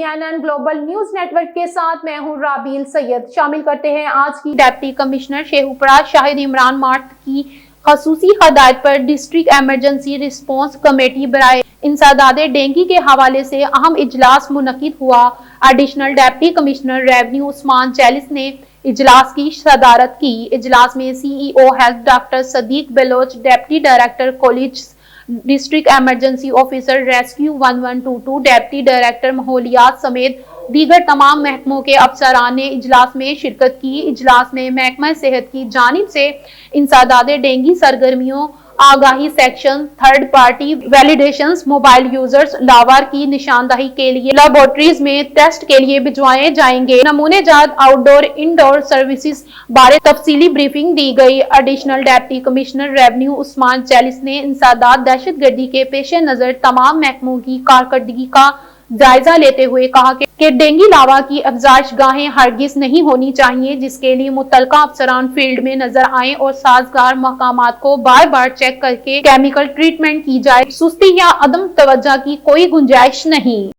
GNN global news network के साथ मैं हूं राबील सैयद। शामिल करते हैं आज की deputy commissioner Sheikhupura Shahid Imran mart की खसूसी हदायत पर डिस्ट्रिक्ट एमरजेंसी रिस्पांस कमेटी बराए इंसदादे डेंगू के हवाले से अहम इजलास मुनक्किद हुआ। Additional deputy commissioner revenue Usman चैलिस ने इजलास की सदारत की। इजलास में CEO health doctor Sadiq Baloch, deputy director college, district emergency officer rescue 1122, deputy director माहौलियात समेत दीगर तमाम महकमों के अफसरान ने इजलास में शिरकत की। इजलास में महकमा सेहत की जानिब से इंसदादे डेंगू सरगर्मियों, आगाही section, third party validations, mobile users लावार की निशानदही के लिए लेबोरेटरीज में टेस्ट के लिए भिजवाए जाएंगे। नमूने जात आउटडोर इंडोर सर्विसेज बारे तफसीली ब्रीफिंग दी गई। Additional deputy commissioner revenue Usman चैलिस ने इंसदाद दहशतगर्दी के पेश नजर तमाम महकमों की कारकर्दगी का जायजा लेते हुए कहा कि डेंगू लावा की अफजाइश गाहें हरगिज नहीं होनी चाहिए, जिसके लिए मुतलका अफसरान फील्ड में नजर आए और साजगार मकामात को बार बार चेक करके केमिकल ट्रीटमेंट की जाए। सुस्ती या अदम तवज्जो की कोई गुंजाइश नहीं।